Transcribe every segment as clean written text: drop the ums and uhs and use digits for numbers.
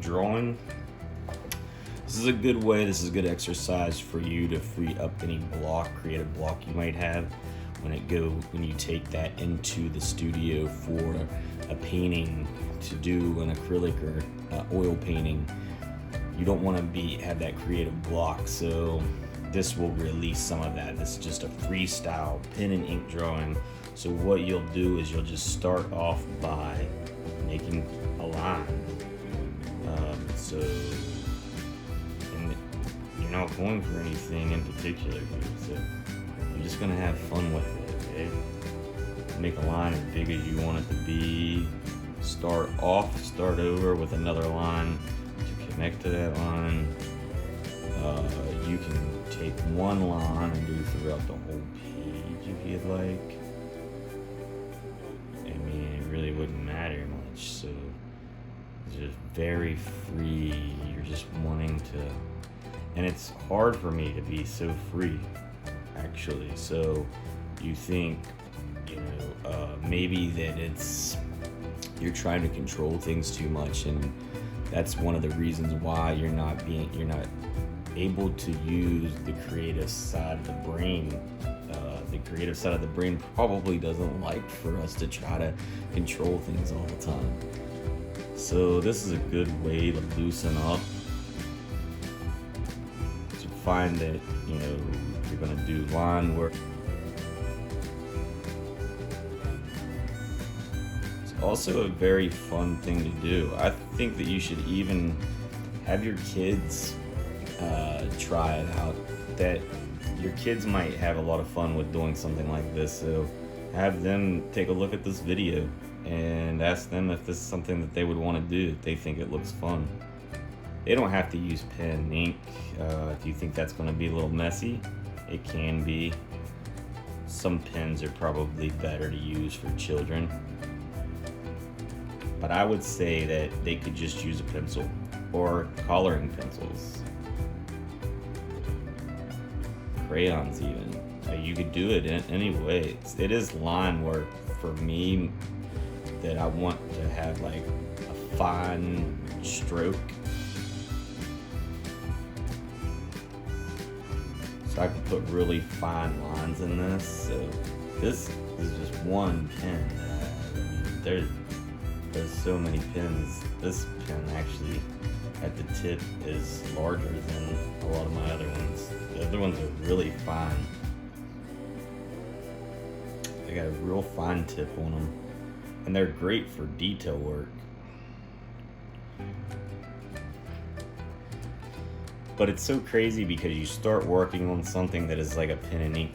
drawing, this is a good way, this is a good exercise for you to free up any creative block you might have when you take that into the studio for a painting, to do an acrylic or oil painting. You don't want to have that creative block, so this will release some of that. This is just a freestyle pen and ink drawing. So what you'll do is you'll just start off by making a line. And you're not going for anything in particular here, so you're just gonna have fun with it, okay? Make a line as big as you want it to be. Start over with another line to connect to that line. You can take one line and do throughout the whole page if you'd like. I mean, it really wouldn't matter much, so it's just very free. You're just wanting to, and it's hard for me to be so free, actually. So you think, maybe that you're trying to control things too much, and that's one of the reasons why you're not able to use the creative side of the brain. The creative side of the brain probably doesn't like for us to try to control things all the time. So this is a good way to loosen up, to find that, you're gonna do line work. It's also a very fun thing to do. I think that you should even have your kids try it out. That your kids might have a lot of fun with doing something like this, so have them take a look at this video and ask them if this is something that they would want to do, if they think it looks fun. They don't have to use pen and ink. If you think that's going to be a little messy, it can be. Some pens are probably better to use for children, but I would say that they could just use a pencil or coloring pencils. Crayons even. You could do it in any way. It is line work for me, that I want to have like a fine stroke. So I can put really fine lines in this. So this is just one pen that I have. I mean, there's so many pens. This pen actually at the tip is larger than a lot of my other ones. The other ones are really fine. They got a real fine tip on them, and they're great for detail work. But it's so crazy because you start working on something that is like a pen and ink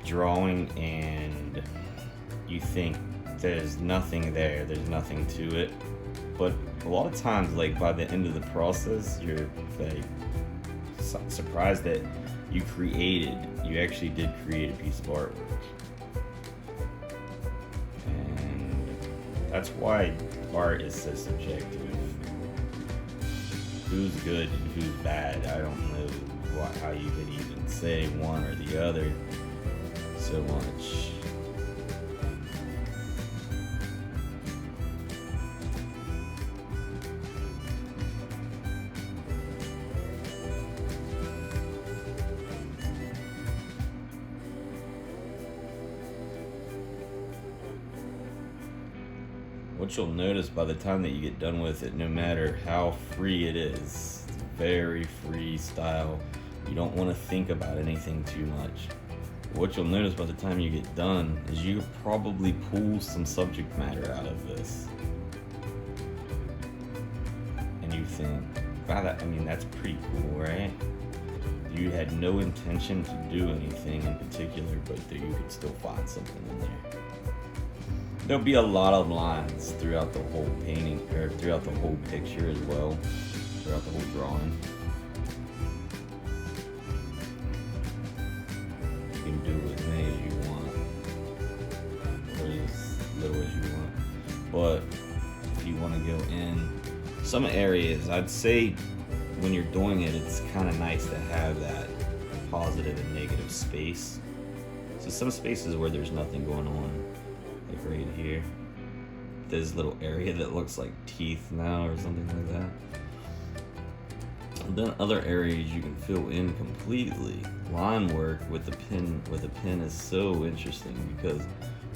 drawing, and you think there's nothing there, there's nothing to it. But a lot of times, like by the end of the process, you're like surprised that you actually did create a piece of artwork. And that's why art is so subjective. Who's good and who's bad, I don't know how you could even say one or the other so much. What you'll notice by the time that you get done with it, no matter how free it is, it's very freestyle. You don't want to think about anything too much. What you'll notice by the time you get done is you probably pull some subject matter out of this. And you think, wow, that's pretty cool, right? You had no intention to do anything in particular, but that you could still find something in there. There'll be a lot of lines throughout the whole painting, or throughout the whole picture as well, throughout the whole drawing. You can do as many as you want, or as little as you want. But if you want to go in some areas, I'd say when you're doing it, it's kind of nice to have that positive and negative space. So some spaces where there's nothing going on, like right here, this little area that looks like teeth now or something like that. Then other areas you can fill in completely. Line work with a pen is so interesting because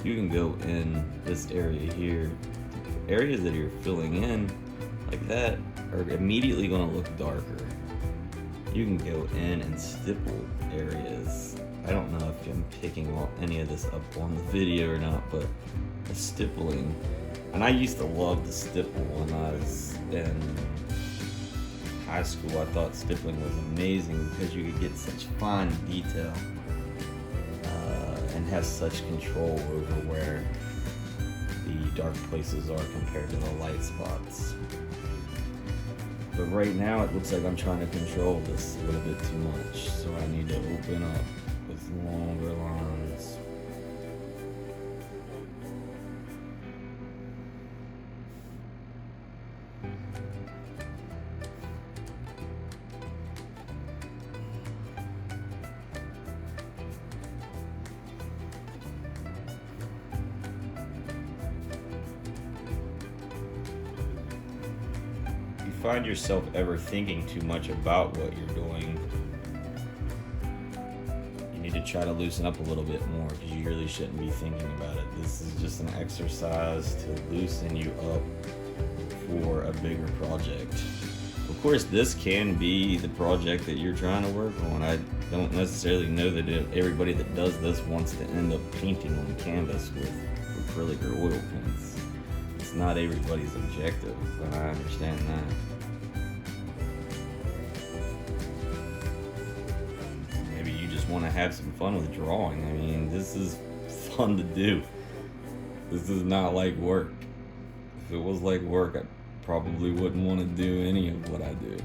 you can go in this area here. Areas that you're filling in like that are immediately going to look darker. You can go in and stipple areas. I don't know if I'm picking any of this up on the video or not, but the stippling. And I used to love the stipple when I was in high school. I thought stippling was amazing because you could get such fine detail and have such control over where the dark places are compared to the light spots. But right now it looks like I'm trying to control this a little bit too much, so I need to open up with longer lines. Find yourself ever thinking too much about what you're doing, you need to try to loosen up a little bit more because you really shouldn't be thinking about it. This is just an exercise to loosen you up for a bigger project. Of course, this can be the project that you're trying to work on. I don't necessarily know that everybody that does this wants to end up painting on canvas with acrylic or oil paints. It's not everybody's objective, but I understand that. Maybe you just want to have some fun with drawing. I mean, this is fun to do. This is not like work. If it was like work, I probably wouldn't want to do any of what I do.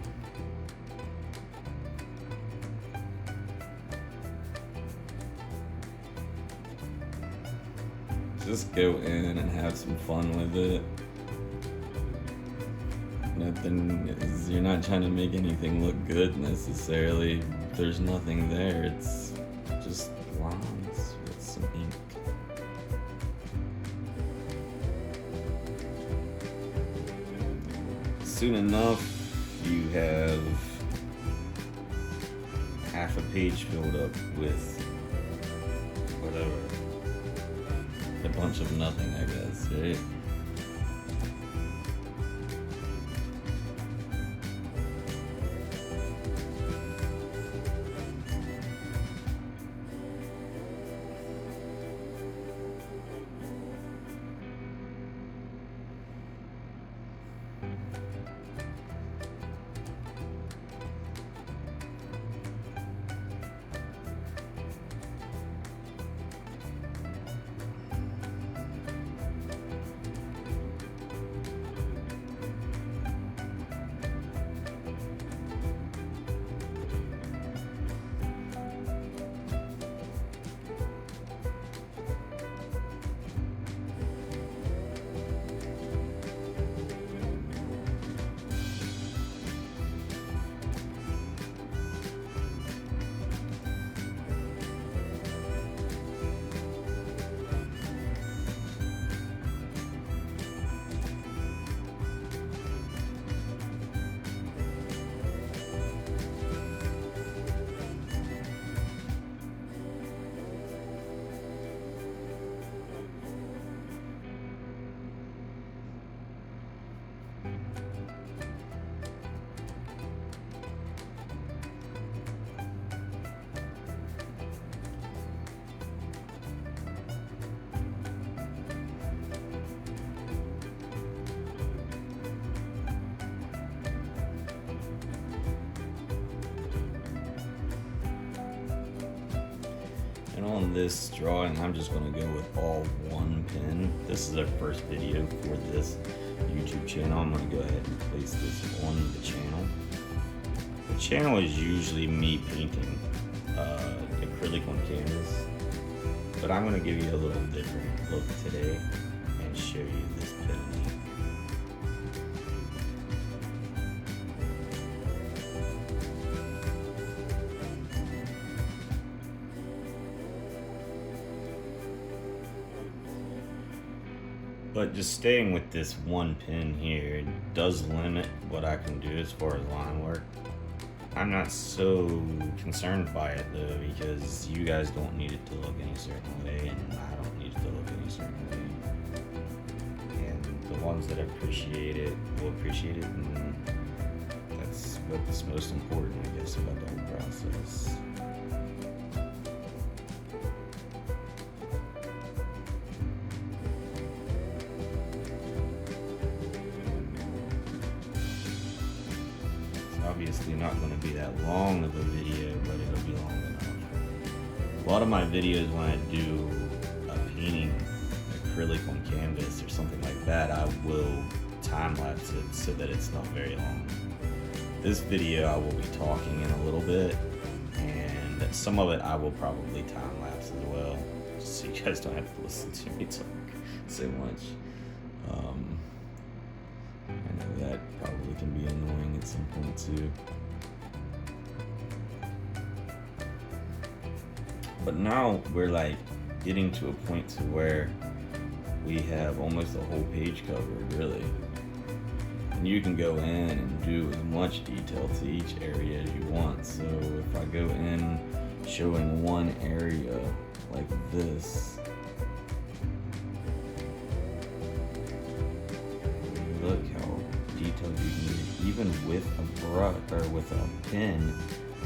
Just go in and have some fun with it. You're not trying to make anything look good necessarily. There's nothing there. It's just lines with some ink. Soon enough, you have half a page filled up with whatever. A bunch of nothing, I guess, right? And on this drawing, I'm just going to go with all one pen. This is our first video for this YouTube channel. I'm going to go ahead and place this on the channel. The channel is usually me painting acrylic on canvas, but I'm going to give you a little different look today and show you this pen. But just staying with this one pen here does limit what I can do as far as line work. I'm not so concerned by it though, because you guys don't need it to look any certain way, and I don't need it to look any certain way. And the ones that appreciate it will appreciate it, and that's what's most important, I guess, about the whole process. Obviously not going to be that long of a video, but it'll be long enough. A lot of my videos, when I do a painting acrylic on canvas or something like that, I will time lapse it so that it's not very long. This video I will be talking in a little bit, and some of it I will probably time lapse as well, just so you guys don't have to listen to me talk so much. I know that probably can be annoying at some point too. But now we're like getting to a point to where we have almost a whole page covered, really. And you can go in and do as much detail to each area as you want. So if I go in showing one area like this, look how detailed you can get, even with a brush or with a pen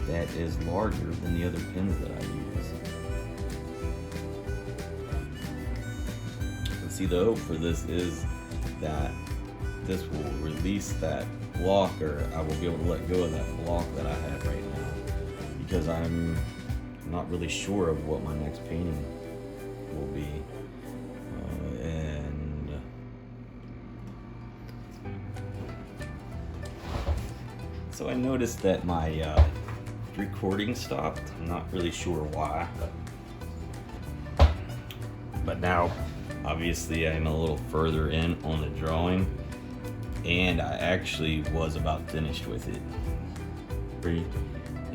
that is larger than the other pens that I use. But see, the hope for this is that this will release that block, or I will be able to let go of that block that I have right now, because I'm not really sure of what my next painting will be. So I noticed that my recording stopped. I'm not really sure why, but now obviously I'm a little further in on the drawing, and I actually was about finished with it.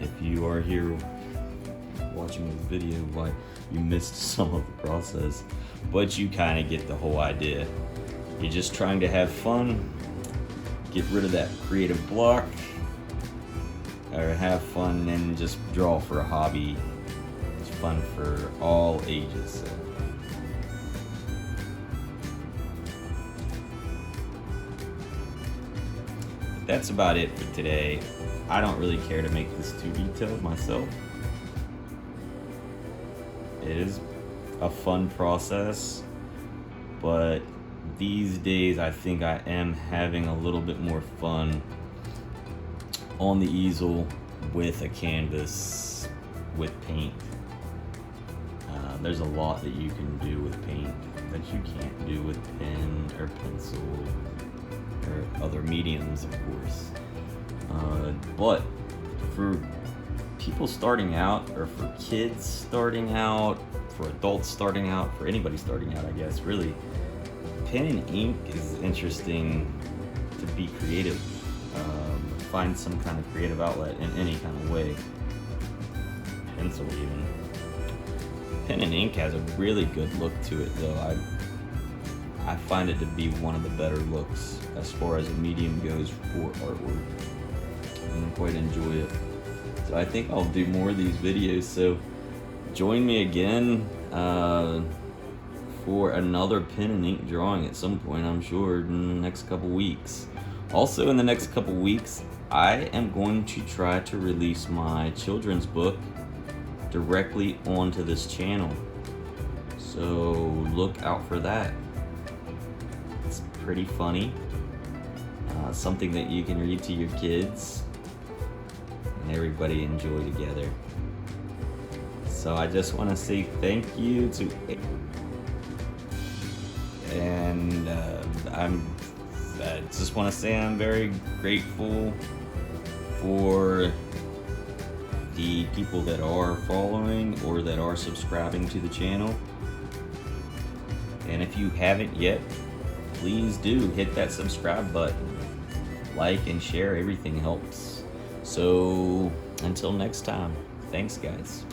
If you are here watching this video, why you missed some of the process, but you kind of get the whole idea. You're just trying to have fun, get rid of that creative block, or have fun and just draw for a hobby. It's fun for all ages. So. But that's about it for today. I don't really care to make this too detailed myself. It is a fun process, but these days I think I am having a little bit more fun on the easel with a canvas with paint. There's a lot that you can do with paint that you can't do with pen or pencil or other mediums, of course. But for people starting out, or for kids starting out, for adults starting out, for anybody starting out, I guess, really, pen and ink is interesting to be creative. Find some kind of creative outlet in any kind of way. Pencil even. Pen and ink has a really good look to it though. I find it to be one of the better looks as far as a medium goes for artwork. And I quite enjoy it. So I think I'll do more of these videos, so join me again for another pen and ink drawing at some point, I'm sure, in the next couple weeks. Also, in the next couple weeks, I am going to try to release my children's book directly onto this channel. So look out for that. It's pretty funny. Something that you can read to your kids and everybody enjoy together. So I just want to say thank you to, and I just want to say I'm very grateful for the people that are following or that are subscribing to the channel. And if you haven't yet, please do hit that subscribe button. Like and share, everything helps. So until next time, thanks guys.